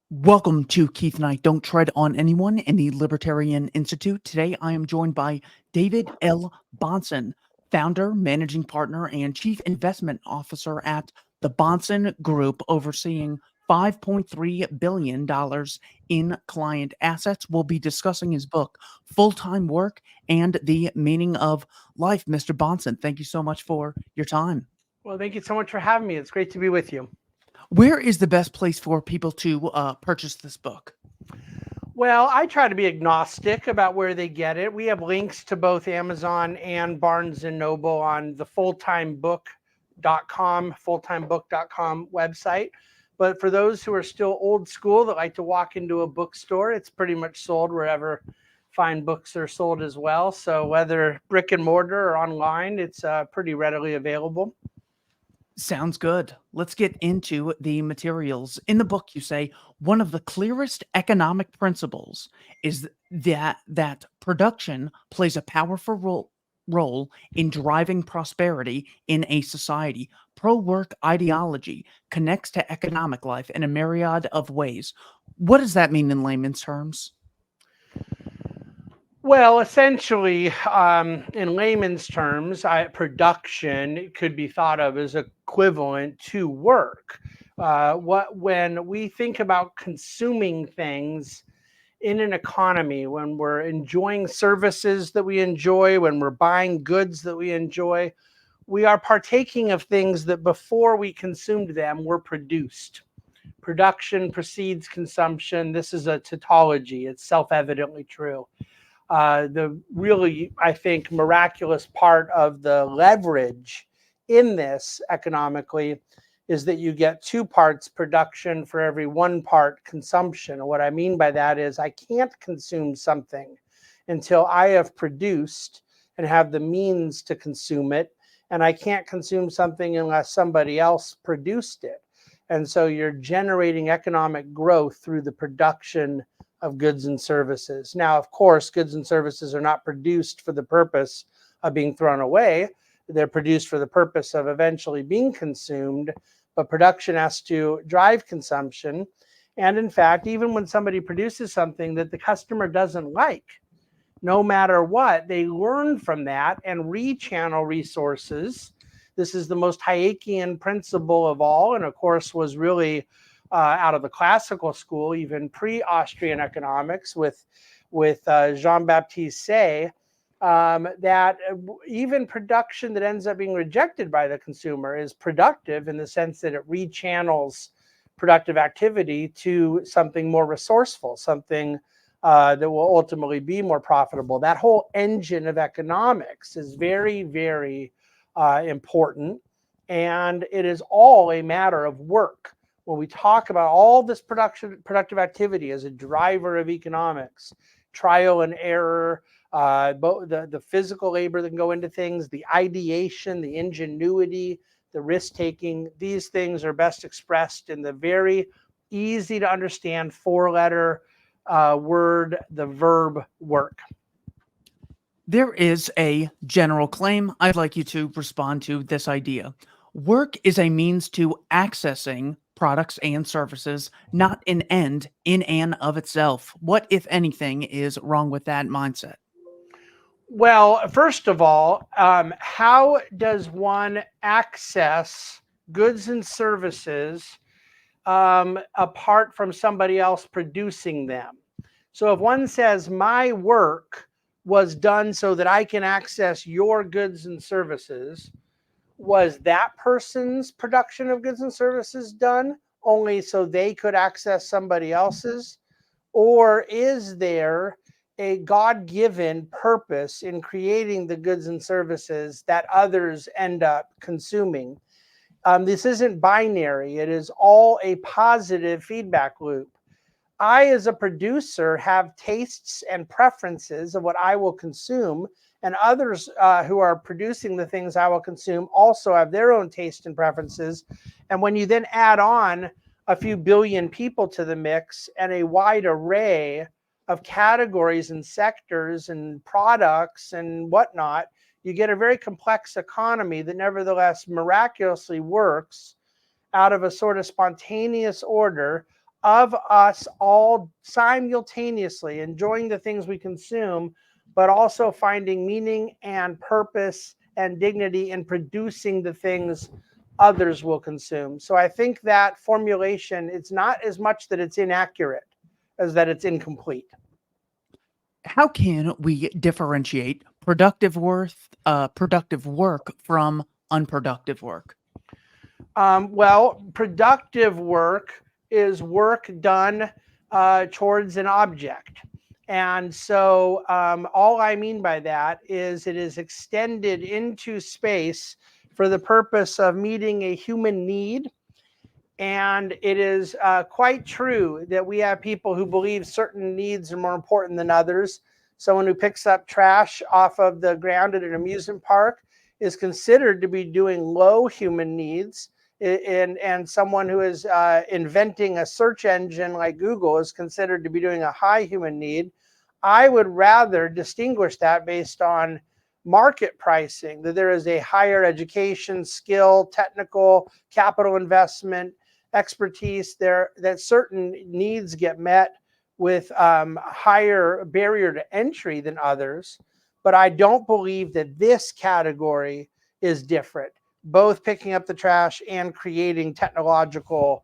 Welcome to Keith and I Don't Tread on Anyone in the Libertarian Institute. Today I am joined by David L. Bahnsen, founder, managing partner, and chief investment officer at the Bahnsen Group, overseeing $5.3 billion in client assets. We'll be discussing his book, Full-Time Work and the Meaning of Life. Mr. Bahnsen, thank you so much for your time. Well, thank you so much for having me. It's great to be with you. Where is the best place for people to purchase this book? Well, I try to be agnostic about where they get it. We have links to both Amazon and Barnes and Noble on the fulltimebook.com website. But for those who are still old school that like to walk into a bookstore, it's pretty much sold wherever fine books are sold as well. So whether brick and mortar or online, it's pretty readily available. Sounds good. Let's get into the materials. In the book, you say one of the clearest economic principles is that production plays a powerful role in driving prosperity in a society. Pro-work ideology connects to economic life in a myriad of ways. What does that mean in layman's terms? Well, essentially, in layman's terms, production could be thought of as equivalent to work. When we think about consuming things in an economy, when we're enjoying services that we enjoy, when we're buying goods that we enjoy, we are partaking of things that before we consumed them were produced. Production precedes consumption. This is a tautology. It's self-evidently true. The really, I think, miraculous part of the leverage in this economically is that you get two parts production for every one part consumption. And what I mean by that is I can't consume something until I have produced and have the means to consume it. And I can't consume something unless somebody else produced it. And so you're generating economic growth through the production of goods and services. Now, of course, goods and services are not produced for the purpose of being thrown away. They're produced for the purpose of eventually being consumed, but production has to drive consumption. And in fact, even when somebody produces something that the customer doesn't like, no matter what, they learn from that and rechannel resources. This is the most Hayekian principle of all, and of course was really out of the classical school, even pre-Austrian economics, with Jean-Baptiste Say, that even production that ends up being rejected by the consumer is productive in the sense that it rechannels productive activity to something more resourceful, something that will ultimately be more profitable. That whole engine of economics is very, very important, and it is all a matter of work. When we talk about all this productive activity as a driver of economics, trial and error, the physical labor that can go into things, the ideation, the ingenuity, the risk-taking, these things are best expressed in the very easy to understand four-letter word, the verb work. There is a general claim. I'd like you to respond to this idea. Work is a means to accessing products and services, not an end in and of itself. What, if anything, is wrong with that mindset? Well, first of all, how does one access goods and services apart from somebody else producing them? So if one says my work was done so that I can access your goods and services, was that person's production of goods and services done only so they could access somebody else's? Or is there a God-given purpose in creating the goods and services that others end up consuming? This isn't binary. It is all a positive feedback loop. I, as a producer, have tastes and preferences of what I will consume, and others who are producing the things I will consume also have their own taste and preferences. And when you then add on a few billion people to the mix and a wide array of categories and sectors and products and whatnot, you get a very complex economy that nevertheless miraculously works out of a sort of spontaneous order of us all simultaneously enjoying the things we consume, but also finding meaning and purpose and dignity in producing the things others will consume. So I think that formulation, it's not as much that it's inaccurate as that it's incomplete. How can we differentiate productive work from unproductive work? Well, productive work is work done towards an object. And so, all I mean by that is it is extended into space for the purpose of meeting a human need. And it is quite true that we have people who believe certain needs are more important than others. Someone who picks up trash off of the ground at an amusement park is considered to be doing low human needs. And someone who is inventing a search engine like Google is considered to be doing a high human need. I would rather distinguish that based on market pricing, that there is a higher education, skill, technical, capital investment, expertise there, that certain needs get met with higher barrier to entry than others. But I don't believe that this category is different. Both picking up the trash and creating technological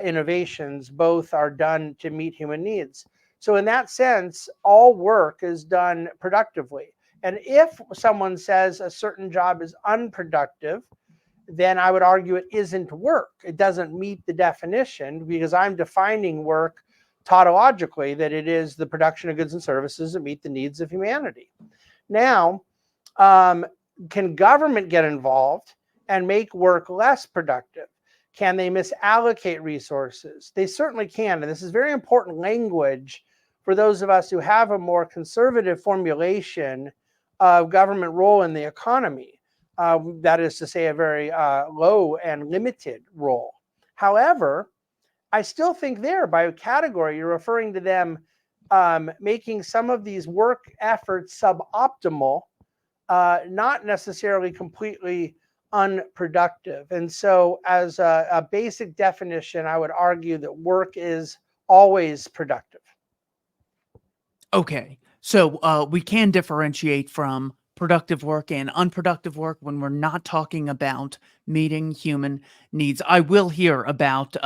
innovations, both are done to meet human needs. So in that sense, all work is done productively. And if someone says a certain job is unproductive, then I would argue it isn't work. It doesn't meet the definition, because I'm defining work tautologically that it is the production of goods and services that meet the needs of humanity. Now, um, can government get involved and make work less productive? Can they misallocate resources? They certainly can. And this is very important language for those of us who have a more conservative formulation of government role in the economy. That is to say, a very low and limited role. However, I still think there, by category, you're referring to them making some of these work efforts suboptimal, not necessarily completely unproductive. And so, as a basic definition, I would argue that work is always productive. Okay. So we can differentiate from productive work and unproductive work when we're not talking about meeting human needs. I will hear about,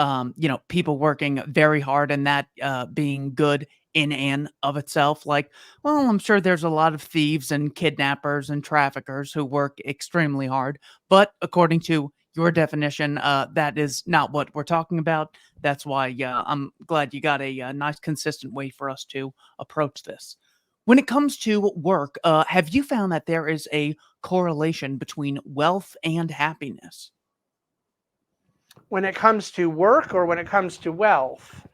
people working very hard and that being good in and of itself. Like, well, I'm sure there's a lot of thieves and kidnappers and traffickers who work extremely hard. But according to your definition, that is not what we're talking about. That's why I'm glad you got a nice, consistent way for us to approach this. When it comes to work, have you found that there is a correlation between wealth and happiness? When it comes to work or when it comes to wealth?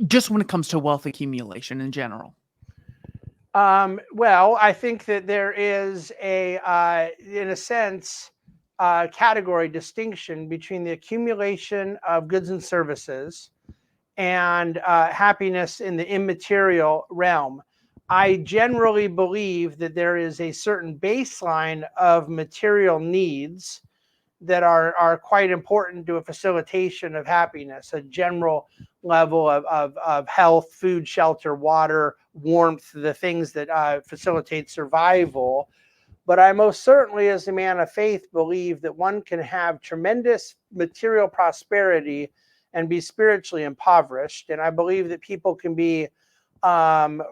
Just when it comes to wealth accumulation in general. Well, I think that there is in a sense, category distinction between the accumulation of goods and services and happiness in the immaterial realm. I generally believe that there is a certain baseline of material needs that are quite important to a facilitation of happiness, a general level of health, food, shelter, water, warmth, the things that facilitate survival. But I most certainly, as a man of faith, believe that one can have tremendous material prosperity and be spiritually impoverished. And I believe that people can be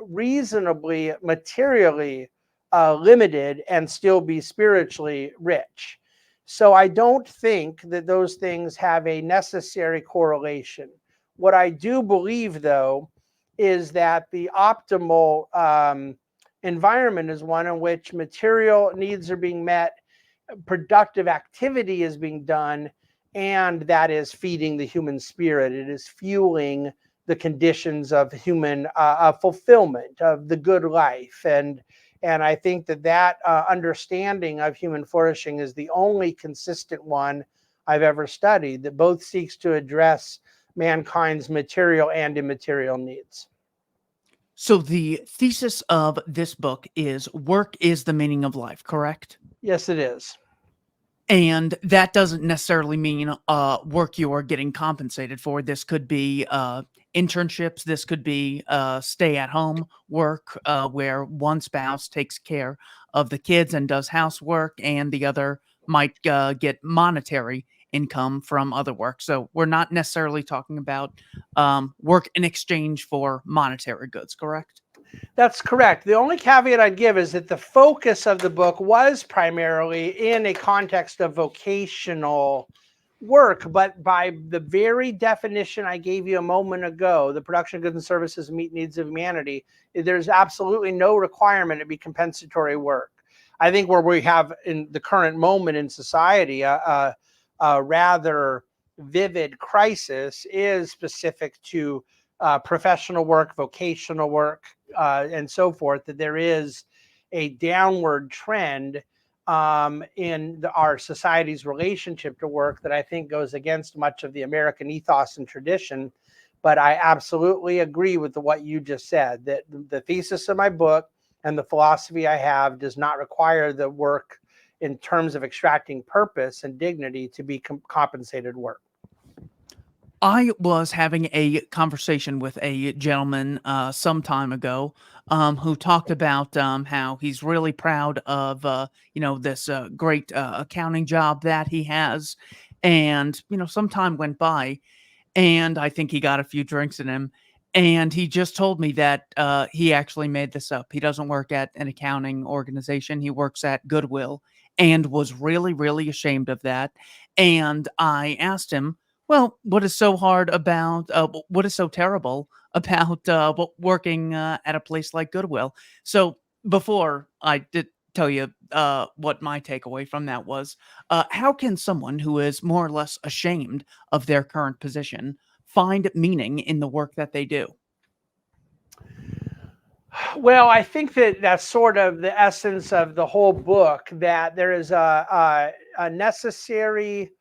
reasonably materially limited and still be spiritually rich. So I don't think that those things have a necessary correlation. What I do believe, though, is that the optimal environment is one in which material needs are being met, productive activity is being done, and that is feeding the human spirit. It is fueling the conditions of human fulfillment of the good life. And I think that understanding of human flourishing is the only consistent one I've ever studied, that both seeks to address mankind's material and immaterial needs. So the thesis of this book is work is the meaning of life, correct? Yes, it is. And that doesn't necessarily mean work you are getting compensated for. This could be internships. This could be stay at home work where one spouse takes care of the kids and does housework, and the other might get monetary income from other work. So we're not necessarily talking about work in exchange for monetary goods, correct? That's correct. The only caveat I'd give is that the focus of the book was primarily in a context of vocational work, but by the very definition I gave you a moment ago, the production of goods and services to meet needs of humanity, there's absolutely no requirement to be compensatory work. I think where we have in the current moment in society a rather vivid crisis is specific to professional work, vocational work, and so forth, that there is a downward trend in our society's relationship to work that I think goes against much of the American ethos and tradition. But I absolutely agree with what you just said, that the thesis of my book and the philosophy I have does not require the work in terms of extracting purpose and dignity to be compensated work. I was having a conversation with a gentleman some time ago who talked about how he's really proud of this great accounting job that he has, and some time went by, and I think he got a few drinks in him, and he just told me that, he actually made this up. He doesn't work at an accounting organization, he works at Goodwill, and was really, really ashamed of that, and I asked him, "Well, what is so hard about, what is so terrible about, working, at a place like Goodwill?" So, before I did tell you, what my takeaway from that was, how can someone who is more or less ashamed of their current position find meaning in the work that they do? Well, I think that that's sort of the essence of the whole book, that there is a necessary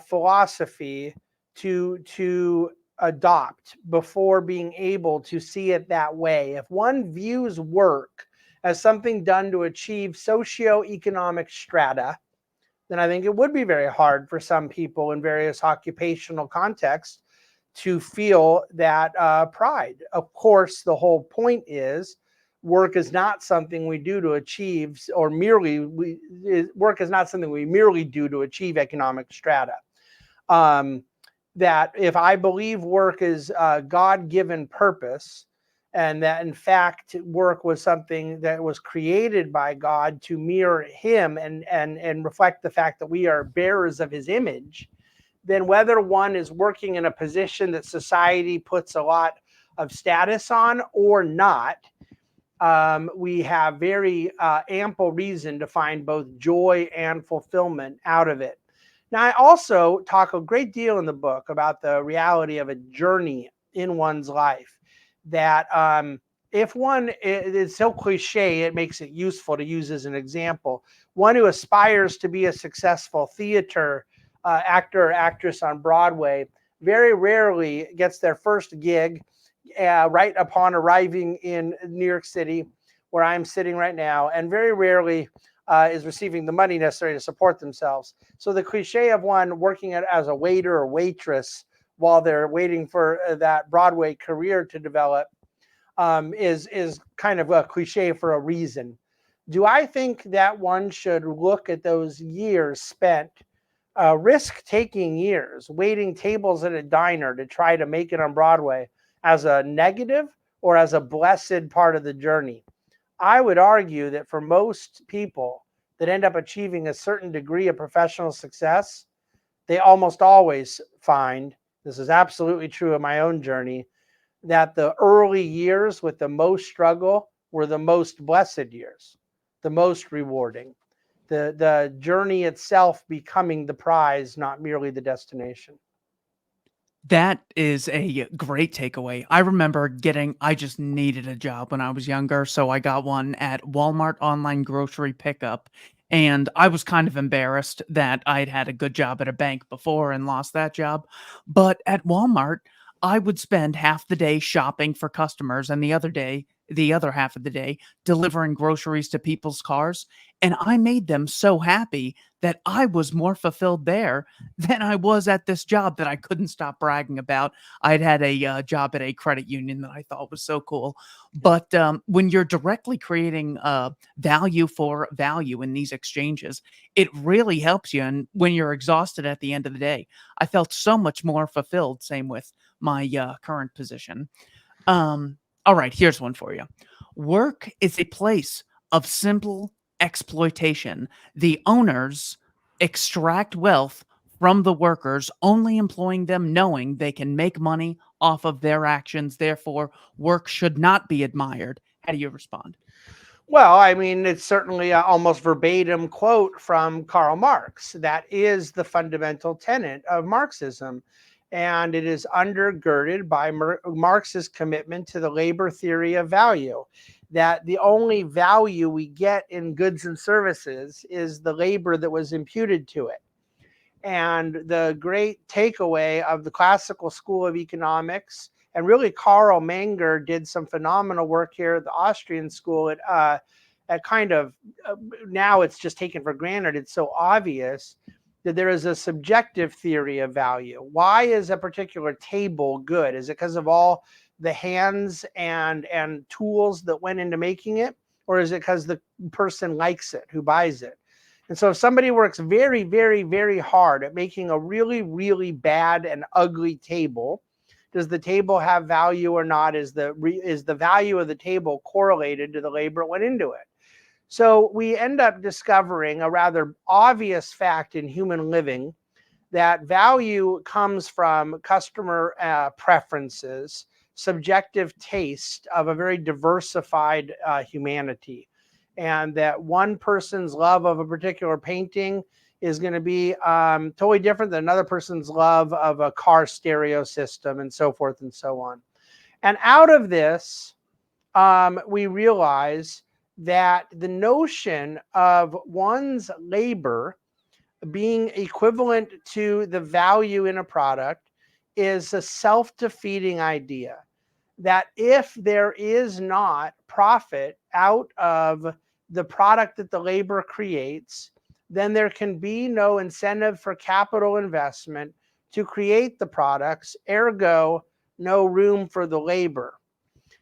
philosophy to adopt before being able to see it that way. If one views work as something done to achieve socioeconomic strata, then I think it would be very hard for some people in various occupational contexts to feel that pride. Of course, the whole point is work is not something we do to achieve, or work is not something we merely do to achieve economic strata. Um, that if I believe work is God-given purpose, and that in fact work was something that was created by God to mirror him and reflect the fact that we are bearers of his image, then whether one is working in a position that society puts a lot of status on or not, we have very ample reason to find both joy and fulfillment out of it. Now, I also talk a great deal in the book about the reality of a journey in one's life. That if one is so cliche, it makes it useful to use as an example. One who aspires to be a successful theater actor or actress on Broadway very rarely gets their first gig right upon arriving in New York City, where I'm sitting right now, and very rarely is receiving the money necessary to support themselves. So the cliche of one working as a waiter or waitress while they're waiting for that Broadway career to develop is kind of a cliche for a reason. Do I think that one should look at those years spent, risk-taking years, waiting tables at a diner to try to make it on Broadway, as a negative or as a blessed part of the journey? I would argue that for most people that end up achieving a certain degree of professional success, they almost always find, this is absolutely true of my own journey, that the early years with the most struggle were the most blessed years, the most rewarding. The journey itself becoming the prize, not merely the destination. That is a great takeaway. I remember I just needed a job when I was younger, so I got one at Walmart online grocery pickup. And I was kind of embarrassed that I'd had a good job at a bank before and lost that job. But at Walmart, I would spend half the day shopping for customers and the other day the other half of the day delivering groceries to people's cars. And I made them so happy that I was more fulfilled there than I was at this job that I couldn't stop bragging about. I'd had a job at a credit union that I thought was so cool. But when you're directly creating value for value in these exchanges, it really helps you. And when you're exhausted at the end of the day, I felt so much more fulfilled. Same with my current position. Um, all right, here's one for you. Work is a place of simple exploitation. The owners extract wealth from the workers, only employing them knowing they can make money off of their actions. Therefore, work should not be admired. How do you respond? Well, I mean, it's certainly a almost verbatim quote from Karl Marx. That is the fundamental tenet of Marxism. And it is undergirded by Marx's commitment to the labor theory of value, that the only value we get in goods and services is the labor that was imputed to it. And the great takeaway of the classical school of economics, and really Karl Menger did some phenomenal work here at the Austrian school at kind of now it's just taken for granted. It's so obvious that there is a subjective theory of value. Why is a particular table good? Is it because of all the hands and tools that went into making it? Or is it because the person likes it, who buys it? And so if somebody works very, very, very hard at making a really, really bad and ugly table, does the table have value or not? Is the value of the table correlated to the labor that went into it? So we end up discovering a rather obvious fact in human living, that value comes from customer preferences, subjective taste of a very diversified humanity. And that one person's love of a particular painting is going to be totally different than another person's love of a car stereo system, and so forth and so on. And out of this, we realize that the notion of one's labor being equivalent to the value in a product is a self-defeating idea. That if there is not profit out of the product that the labor creates, then there can be no incentive for capital investment to create the products, ergo, no room for the labor.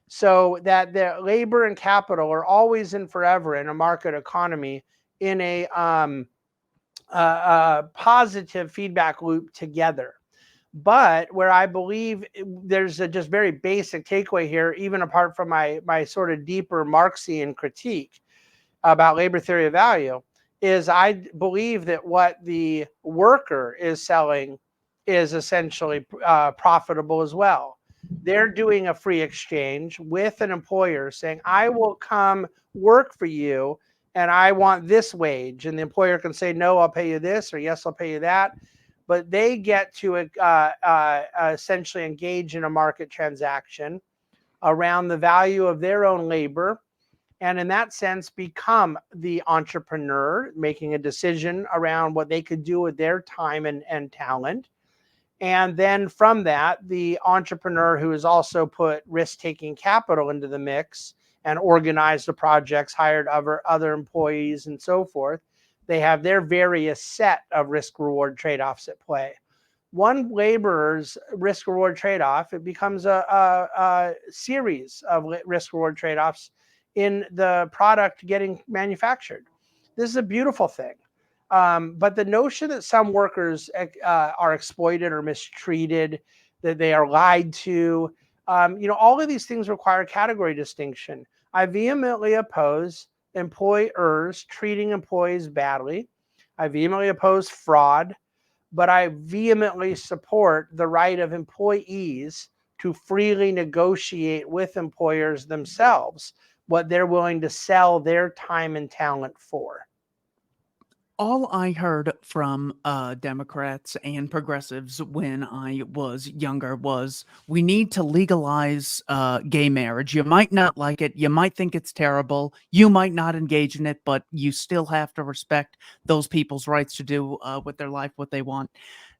So that the labor and capital are always and forever in a market economy in a positive feedback loop together. But where I believe there's a just very basic takeaway here, even apart from my sort of deeper Marxian critique about labor theory of value, is I believe that what the worker is selling is essentially profitable as well. They're doing a free exchange with an employer saying, I will come work for you and I want this wage. And the employer can say, no, I'll pay you this, or yes, I'll pay you that. But they get to essentially engage in a market transaction around the value of their own labor. And in that sense, become the entrepreneur, making a decision around what they could do with their time and talent. And then from that, the entrepreneur who has also put risk-taking capital into the mix and organized the projects, hired other employees and so forth, they have their various set of risk-reward trade-offs at play. One laborer's risk-reward trade-off, it becomes a series of risk-reward trade-offs in the product getting manufactured. This is a beautiful thing. But the notion that some workers are exploited or mistreated, that they are lied to, all of these things require category distinction. I vehemently oppose employers treating employees badly. I vehemently oppose fraud, but I vehemently support the right of employees to freely negotiate with employers themselves what they're willing to sell their time and talent for. All I heard from Democrats and progressives when I was younger was we need to legalize gay marriage. You might not like it. You might think it's terrible. You might not engage in it, but you still have to respect those people's rights to do with their life what they want.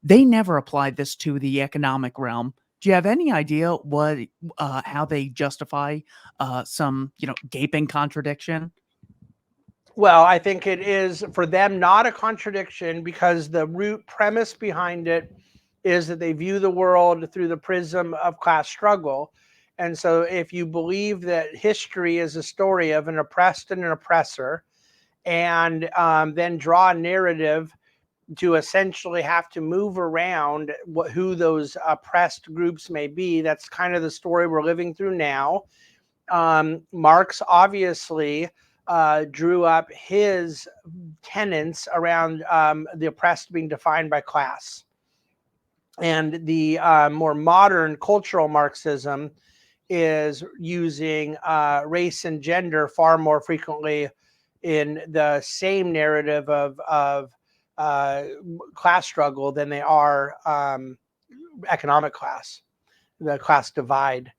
They never applied this to the economic realm. Do you have any idea what how they justify some gaping contradiction? Well, I think it is for them not a contradiction because the root premise behind it is that they view the world through the prism of class struggle. And so, if you believe that history is a story of an oppressed and an oppressor, and then draw a narrative to essentially have to move around who those oppressed groups may be, that's kind of the story we're living through now. Marx obviously drew up his tenets around the oppressed being defined by class. And the more modern cultural Marxism is using race and gender far more frequently in the same narrative of class struggle than they are economic class, the class divide.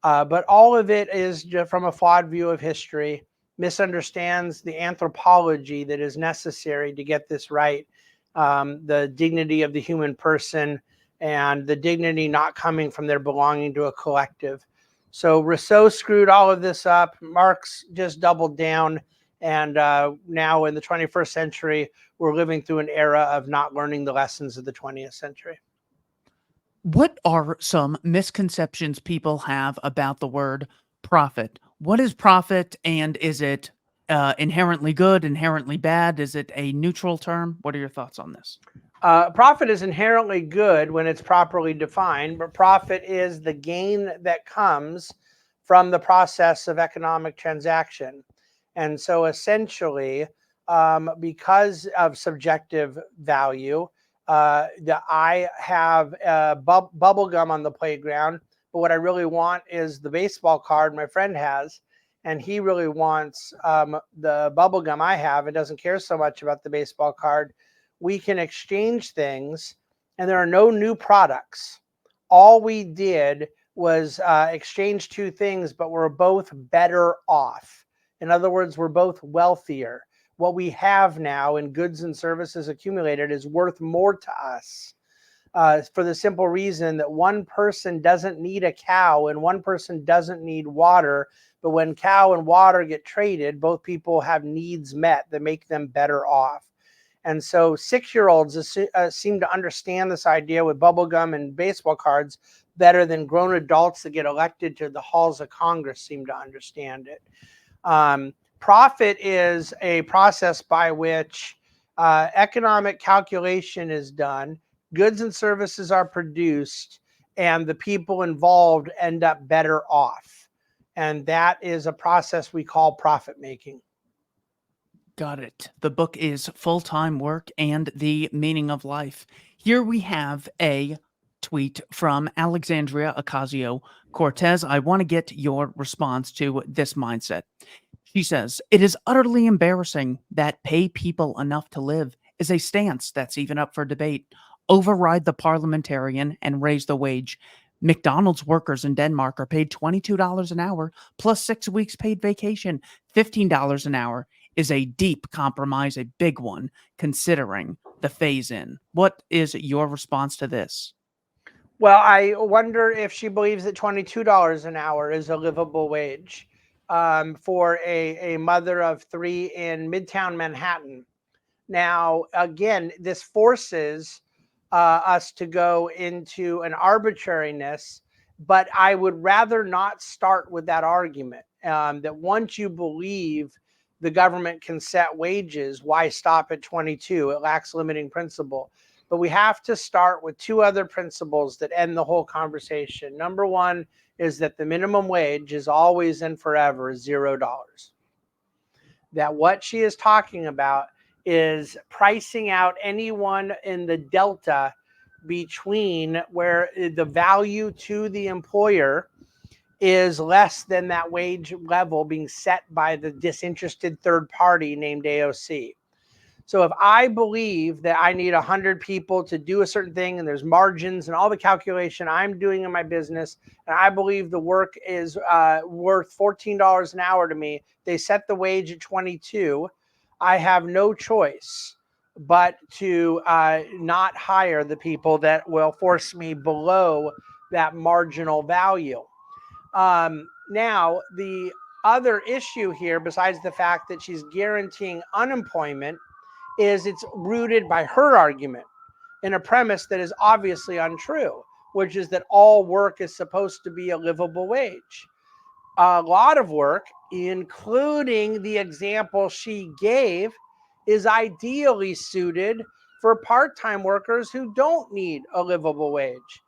But all of it is just from a flawed view of history, misunderstands the anthropology that is necessary to get this right, the dignity of the human person, and the dignity not coming from their belonging to a collective. So Rousseau screwed all of this up. Marx just doubled down. And now in the 21st century, we're living through an era of not learning the lessons of the 20th century. What are some misconceptions people have about the word profit? What is profit, and is it inherently good, inherently bad? Is it a neutral term? What are your thoughts on this? Profit is inherently good when it's properly defined, but profit is the gain that comes from the process of economic transaction. And so essentially, because of subjective value, I have bubble gum on the playground, but what I really want is the baseball card my friend has. And he really wants the bubble gum I have and doesn't care so much about the baseball card. We can exchange things, and there are no new products. All we did was exchange two things, but we're both better off. In other words, we're both wealthier. What we have now in goods and services accumulated is worth more to us for the simple reason that one person doesn't need a cow and one person doesn't need water. But when cow and water get traded, both people have needs met that make them better off. And so 6-year-olds seem to understand this idea with bubblegum and baseball cards better than grown adults that get elected to the halls of Congress seem to understand it. Profit is a process by which economic calculation is done, goods and services are produced, and the people involved end up better off. And that is a process we call profit making. Got it. The book is Full-Time Work and the Meaning of Life. Here we have a tweet from Alexandria Ocasio-Cortez. I want to get your response to this mindset. She says, "It is utterly embarrassing that pay people enough to live is a stance that's even up for debate. Override the parliamentarian and raise the wage. McDonald's workers in Denmark are paid $22 an hour plus 6 weeks paid vacation. $15 an hour is a deep compromise, a big one, considering the phase in." What is your response to this? Well, I wonder if she believes that $22 an hour is a livable wage for a mother of three in Midtown Manhattan. Now, again, this forces us to go into an arbitrariness, but I would rather not start with that argument. That once you believe the government can set wages, why stop at 22? It lacks limiting principle. But we have to start with two other principles that end the whole conversation. Number one is that the minimum wage is always and forever $0. That what she is talking about is pricing out anyone in the delta between where the value to the employer is less than that wage level being set by the disinterested third party named AOC. So if I believe that I need 100 people to do a certain thing and there's margins and all the calculation I'm doing in my business, and I believe the work is worth $14 an hour to me, they set the wage at 22. I have no choice but to not hire the people that will force me below that marginal value. Now, the other issue here, besides the fact that she's guaranteeing unemployment, is it's rooted by her argument in a premise that is obviously untrue, which is that all work is supposed to be a livable wage. A lot of work, including the example she gave, is ideally suited for part-time workers who don't need a livable wage,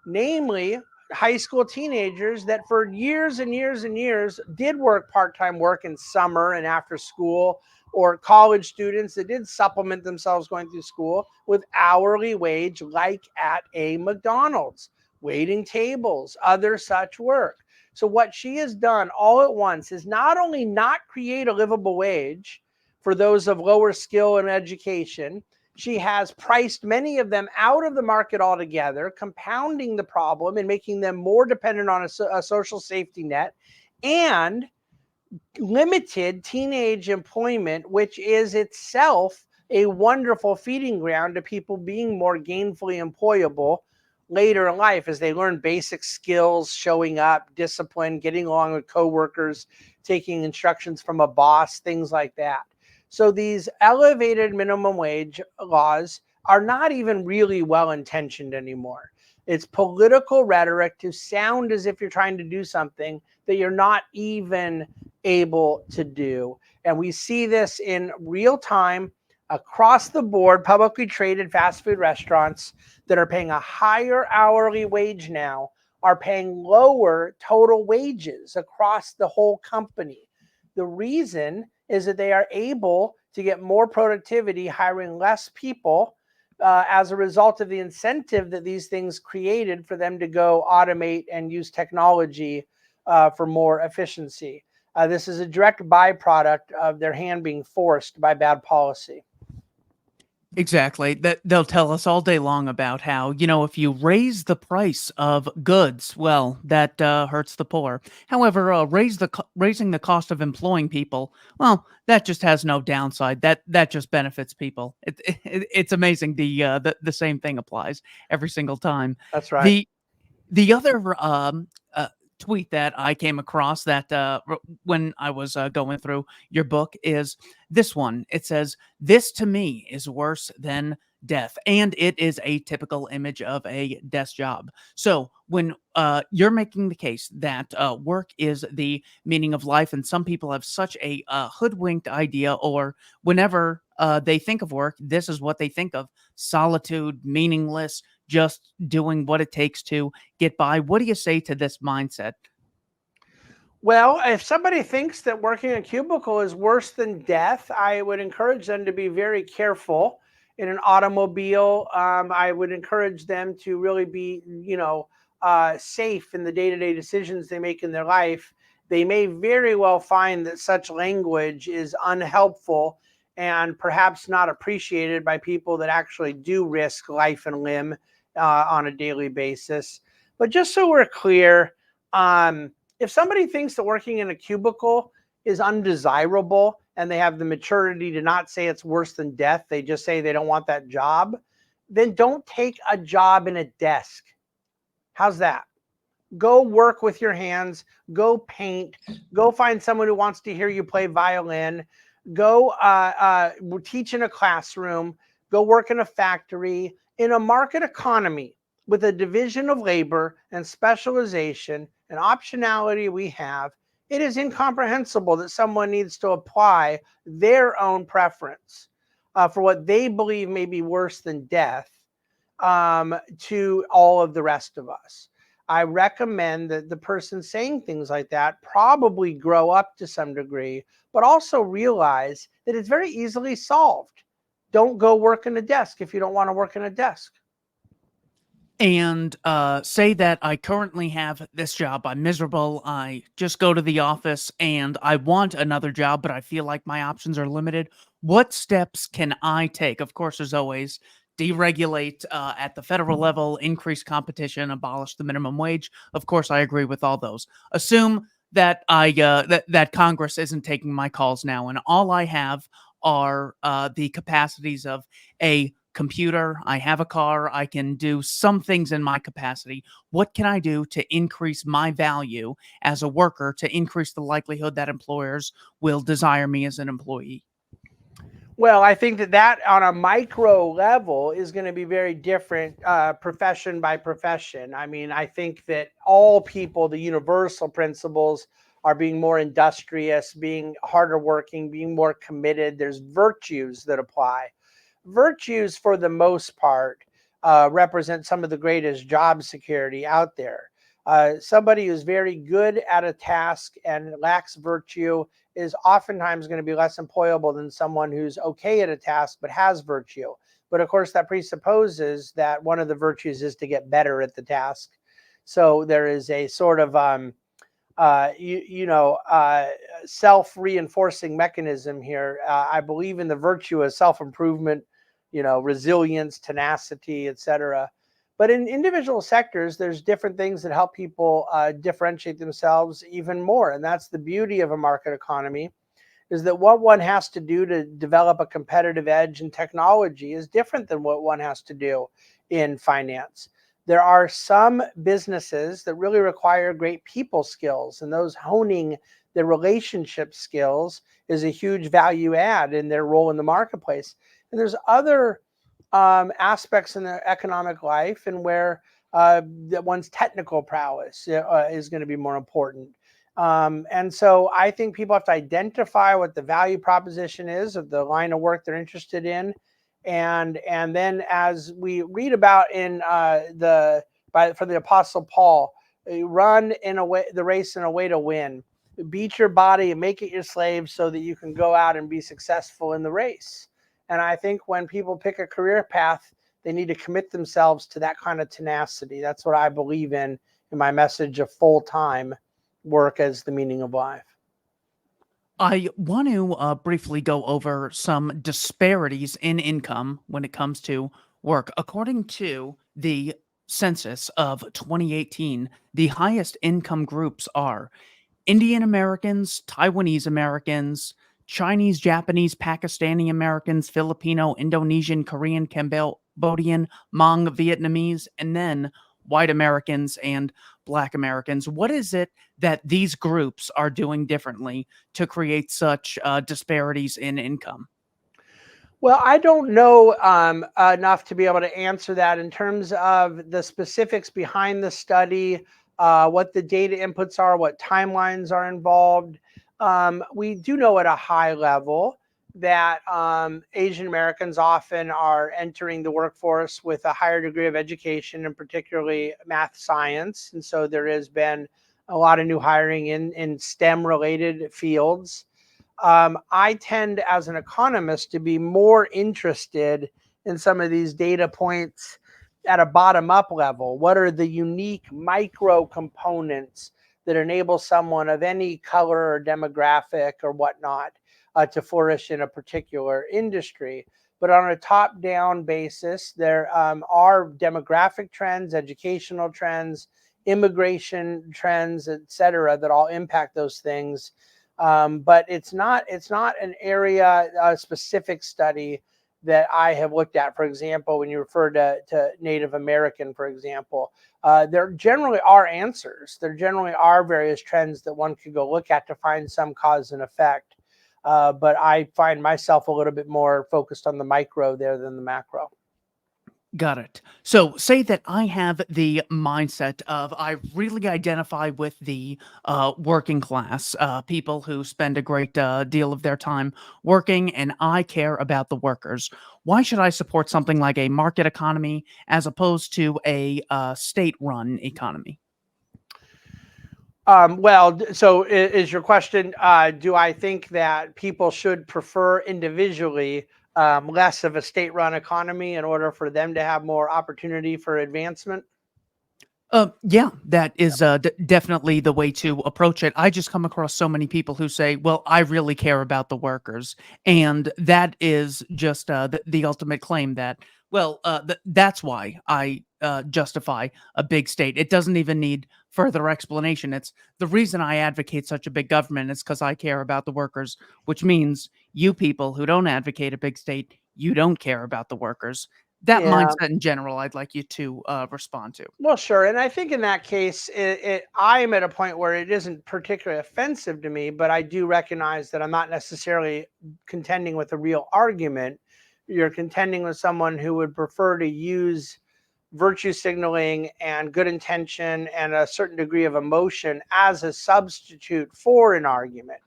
namely high school teenagers that for years and years and years did work part-time work in summer and after school, or college students that did supplement themselves going through school with hourly wage, like at a McDonald's, waiting tables, other such work. So what she has done all at once is not only not create a livable wage for those of lower skill and education, she has priced many of them out of the market altogether, compounding the problem and making them more dependent on a social safety net, and limited teenage employment, which is itself a wonderful feeding ground to people being more gainfully employable later in life as they learn basic skills, showing up, discipline, getting along with coworkers, taking instructions from a boss, things like that. So these elevated minimum wage laws are not even really well-intentioned anymore. It's political rhetoric to sound as if you're trying to do something that you're not even able to do. And we see this in real time across the board. Publicly traded fast food restaurants that are paying a higher hourly wage now are paying lower total wages across the whole company. The reason is that they are able to get more productivity, hiring less people as a result of the incentive that these things created for them to go automate and use technology for more efficiency. This is a direct byproduct of their hand being forced by bad policy. Exactly. That they'll tell us all day long about how, if you raise the price of goods, well, that hurts the poor. However, raising the cost of employing people, well, that just has no downside. That just benefits people. It's amazing. The same thing applies every single time. That's right. The the other tweet that I came across that when I was going through your book is this one. It says, "This to me is worse than death," and it is a typical image of a desk job. So when you're making the case that work is the meaning of life, and some people have such a hoodwinked idea, or whenever they think of work, this is what they think of: solitude, meaningless, just doing what it takes to get by. What do you say to this mindset? Well, if somebody thinks that working a cubicle is worse than death, I would encourage them to be very careful. In an automobile, I would encourage them to really be, safe in the day-to-day decisions they make in their life. They may very well find that such language is unhelpful and perhaps not appreciated by people that actually do risk life and limb on a daily basis. But just so we're clear, if somebody thinks that working in a cubicle is undesirable and they have the maturity to not say it's worse than death, they just say they don't want that job, then don't take a job in a desk. How's that? Go work with your hands, go paint, go find someone who wants to hear you play violin, go teach in a classroom, go work in a factory. In a market economy with a division of labor and specialization and optionality we have, it is incomprehensible that someone needs to apply their own preference for what they believe may be worse than death to all of the rest of us. I recommend that the person saying things like that probably grow up to some degree, but also realize that it's very easily solved. Don't go work in a desk if you don't want to work in a desk. And say that I currently have this job. I'm miserable. I just go to the office and I want another job, but I feel like my options are limited. What steps can I take? Of course, there's always deregulate at the federal level, increase competition, abolish the minimum wage. Of course, I agree with all those. Assume that that Congress isn't taking my calls now, and all I have are the capacities of a computer, I have a car, I can do some things in my capacity. What can I do to increase my value as a worker to increase the likelihood that employers will desire me as an employee? Well, I think that on a micro level is going to be very different, profession by profession. I mean, I think that all people, the universal principles are being more industrious, being harder working, being more committed. There's virtues that apply. Virtues, for the most part, represent some of the greatest job security out there. Somebody who's very good at a task and lacks virtue is oftentimes going to be less employable than someone who's okay at a task but has virtue. But of course, that presupposes that one of the virtues is to get better at the task. So there is a sort of self-reinforcing mechanism here. I believe in the virtue of self-improvement, resilience, tenacity, etc. But in individual sectors, there's different things that help people differentiate themselves even more, and that's the beauty of a market economy. Is that what one has to do to develop a competitive edge in technology is different than what one has to do in finance. There are some businesses that really require great people skills, and those honing their relationship skills is a huge value add in their role in the marketplace. And there's other aspects in their economic life and where that one's technical prowess is going to be more important. And so I think people have to identify what the value proposition is of the line of work they're interested in, and then, as we read about in for the Apostle Paul, run in a way the race in a way to win. Beat your body and make it your slave so that you can go out and be successful in the race. And I think when people pick a career path, they need to commit themselves to that kind of tenacity. That's what I believe in my message of full-time work as the meaning of life. I want to briefly go over some disparities in income when it comes to work. According to the census of 2018, the highest income groups are Indian Americans, Taiwanese Americans, Chinese, Japanese, Pakistani Americans, Filipino, Indonesian, Korean, Cambodian, Hmong, Vietnamese, and then white Americans and black Americans. What is it that these groups are doing differently to create such disparities in income? Well, I don't know enough to be able to answer that in terms of the specifics behind the study, what the data inputs are, what timelines are involved. We do know at a high level that Asian Americans often are entering the workforce with a higher degree of education, and particularly math science. And so there has been a lot of new hiring in STEM related fields. I tend, as an economist, to be more interested in some of these data points at a bottom-up level. What are the unique micro components that enable someone of any color or demographic or whatnot to flourish in a particular industry? But on a top-down basis, there are demographic trends, educational trends, immigration trends, et cetera, that all impact those things. But it's not an area specific study that I have looked at. For example, when you refer to Native American, for example, there generally are answers. There generally are various trends that one could go look at to find some cause and effect. But I find myself a little bit more focused on the micro there than the macro. Got it. So, say that I have the mindset of I really identify with the working class, people who spend a great deal of their time working, and I care about the workers. Why should I support something like a market economy as opposed to a state run economy? So is your question, do I think that people should prefer individually less of a state-run economy in order for them to have more opportunity for advancement? Yeah, that is definitely the way to approach it. I just come across so many people who say, "Well, I really care about the workers," and that is just the ultimate claim that, well, that's why I justify a big state. It doesn't even need further explanation. It's the reason I advocate such a big government is because I care about the workers, which means you people who don't advocate a big state, you don't care about the workers. that Yeah. mindset in general, I'd like you to respond to. Well, sure. And I think in that case, I am at a point where it isn't particularly offensive to me, but I do recognize that I'm not necessarily contending with a real argument. You're contending with someone who would prefer to use virtue signaling and good intention and a certain degree of emotion as a substitute for an argument.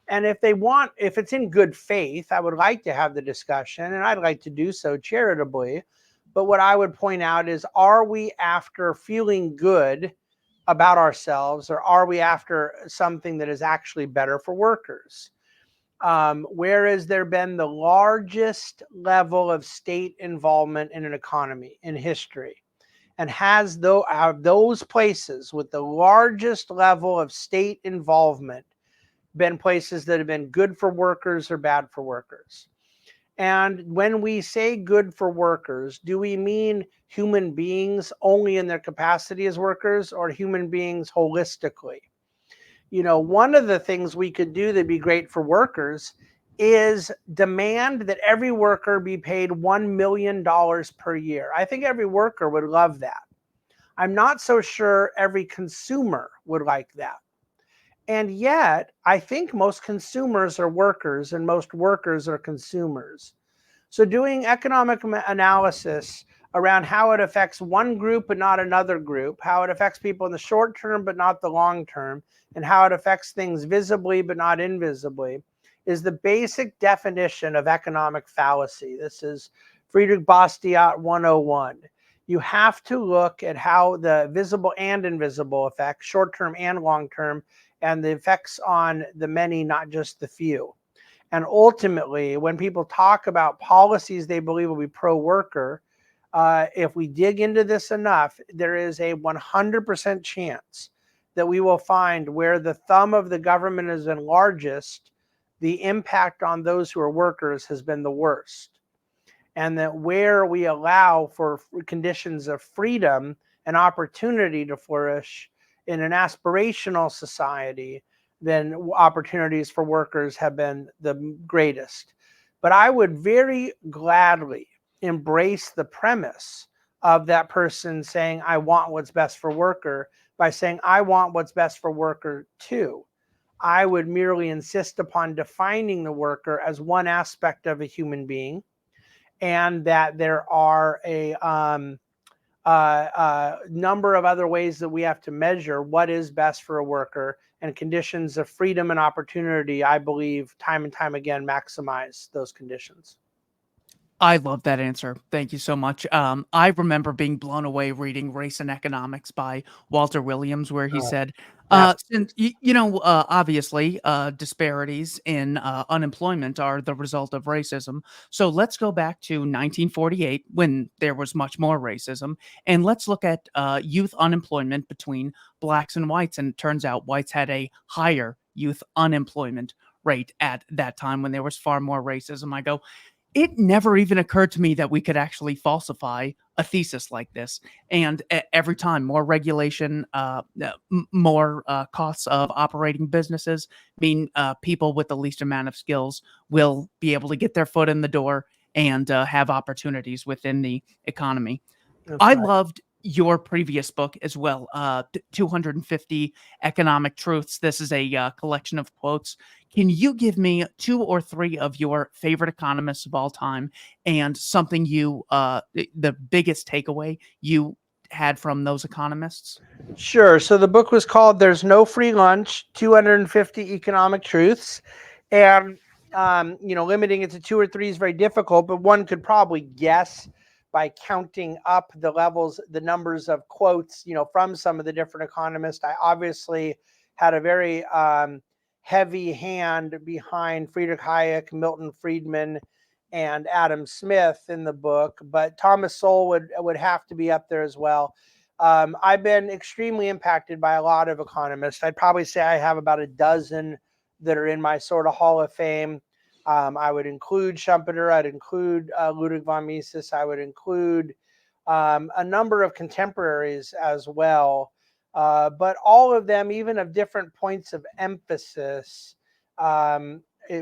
And if it's in good faith, I would like to have the discussion, and I'd like to do so charitably. But what I would point out is, are we after feeling good about ourselves, or are we after something that is actually better for workers? Where has there been the largest level of state involvement in an economy in history? And have those places with the largest level of state involvement been places that have been good for workers or bad for workers? And when we say good for workers, do we mean human beings only in their capacity as workers, or human beings holistically? One of the things we could do that'd be great for workers is demand that every worker be paid $1 million per year. I think every worker would love that. I'm not so sure every consumer would like that. And yet, I think most consumers are workers and most workers are consumers. So doing economic analysis around how it affects one group but not another group, how it affects people in the short term but not the long term, and how it affects things visibly but not invisibly, is the basic definition of economic fallacy. This is Friedrich Bastiat 101. You have to look at how the visible and invisible effects, short term and long term, and the effects on the many, not just the few. And ultimately, when people talk about policies they believe will be pro-worker, if we dig into this enough, there is a 100% chance that we will find where the thumb of the government has been largest, the impact on those who are workers has been the worst. And that where we allow for conditions of freedom and opportunity to flourish in an aspirational society, then opportunities for workers have been the greatest. But I would very gladly embrace the premise of that person saying, I want what's best for worker, by saying, I want what's best for worker too. I would merely insist upon defining the worker as one aspect of a human being, and that there are a number of other ways that we have to measure what is best for a worker, and conditions of freedom and opportunity, I believe, time and time again, maximize those conditions. I love that answer. Thank you so much. I remember being blown away reading Race and Economics by Walter Williams, where he Oh, said, since, masterpiece. obviously, disparities in unemployment are the result of racism. So let's go back to 1948 when there was much more racism. And let's look at youth unemployment between blacks and whites. And it turns out whites had a higher youth unemployment rate at that time when there was far more racism. I go, it never even occurred to me that we could actually falsify a thesis like this. And every time, more regulation, more costs of operating businesses mean people with the least amount of skills will be able to get their foot in the door and have opportunities within the economy. That's I right. loved your previous book as well, 250 Economic Truths. This is a collection of quotes. Can you give me two or three of your favorite economists of all time, and something the biggest takeaway you had from those economists? Sure. So the book was called There's No Free Lunch, 250 Economic Truths. And, limiting it to two or three is very difficult, but one could probably guess by counting up the numbers of quotes, from some of the different economists. I obviously had a very heavy hand behind Friedrich Hayek, Milton Friedman, and Adam Smith in the book, but Thomas Sowell would have to be up there as well. I've been extremely impacted by a lot of economists. I'd probably say I have about a dozen that are in my sort of Hall of Fame. I would include Schumpeter. I'd include Ludwig von Mises. I would include a number of contemporaries as well. But all of them, even of different points of emphasis,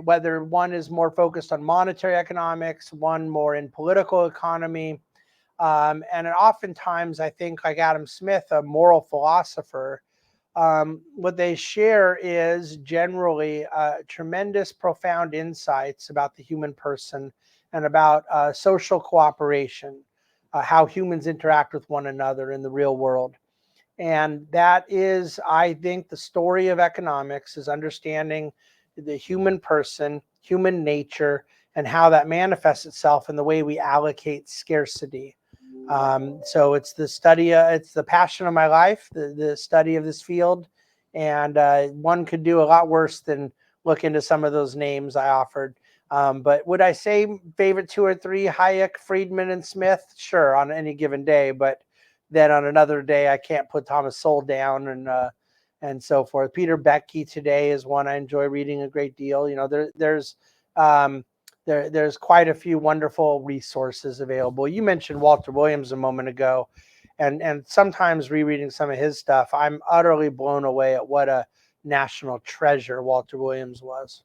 whether one is more focused on monetary economics, one more in political economy, And oftentimes, I think, like Adam Smith, a moral philosopher, what they share is generally tremendous, profound insights about the human person and about social cooperation, how humans interact with one another in the real world. And that is, I think, the story of economics is understanding the human person, human nature, and how that manifests itself in the way we allocate scarcity. So it's the study, it's the passion of my life, the study of this field. And one could do a lot worse than look into some of those names I offered. But would I say favorite two or three, Hayek, Friedman, and Smith? Sure, on any given day. But then on another day, I can't put Thomas Sowell down and so forth. Peter Becky today is one I enjoy reading a great deal. You know, um, there's quite a few wonderful resources available. You mentioned Walter Williams a moment ago, and sometimes rereading some of his stuff, I'm utterly blown away at what a national treasure Walter Williams was.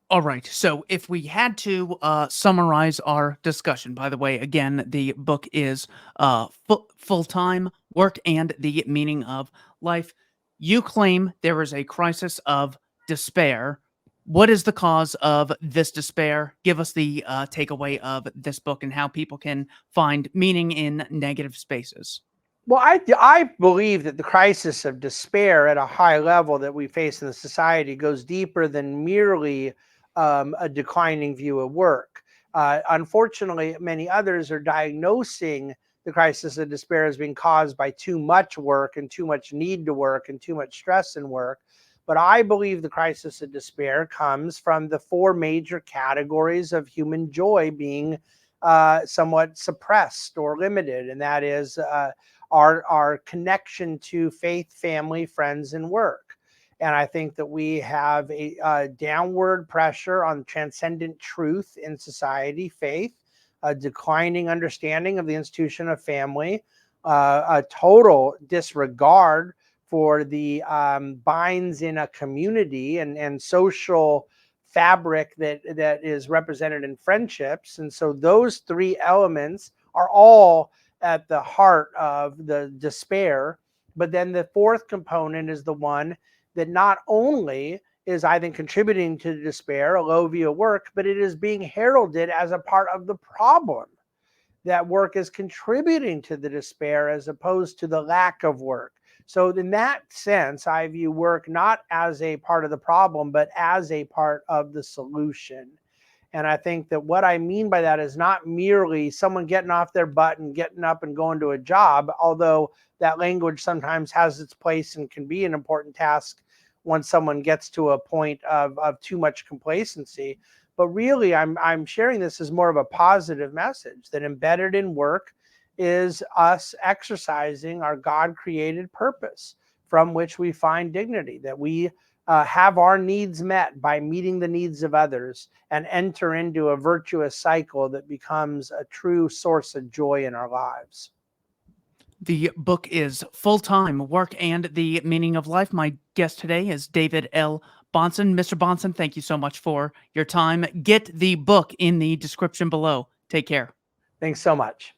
All right. So if we had to summarize our discussion, by the way, again, the book is Full-Time Work and the Meaning of Life. You claim there is a crisis of despair. What is the cause of this despair? Give us the takeaway of this book and how people can find meaning in negative spaces. Well, I believe that the crisis of despair at a high level that we face in the society goes deeper than merely a declining view of work. Unfortunately, many others are diagnosing the crisis of despair as being caused by too much work and too much need to work and too much stress in work. But I believe the crisis of despair comes from the four major categories of human joy being somewhat suppressed or limited, and that is our connection to faith, family, friends, and work. And I think that we have a downward pressure on transcendent truth in society, faith, a declining understanding of the institution of family, a total disregard for the binds in a community and social fabric that is represented in friendships. And so those three elements are all at the heart of the despair. But then the fourth component is the one that not only is, I think, contributing to the despair, a low view of work, but it is being heralded as a part of the problem, that work is contributing to the despair as opposed to the lack of work. So in that sense, I view work not as a part of the problem, but as a part of the solution. And I think that what I mean by that is not merely someone getting off their butt and getting up and going to a job, although that language sometimes has its place and can be an important task once someone gets to a point of too much complacency. But really, I'm sharing this as more of a positive message that embedded in work is us exercising our God-created purpose from which we find dignity, that we have our needs met by meeting the needs of others and enter into a virtuous cycle that becomes a true source of joy in our lives. The book is Full-Time Work and the Meaning of Life. My guest today is David L. Bahnsen. Mr. Bahnsen, thank you so much for your time. Get the book in the description below. Take care. Thanks so much.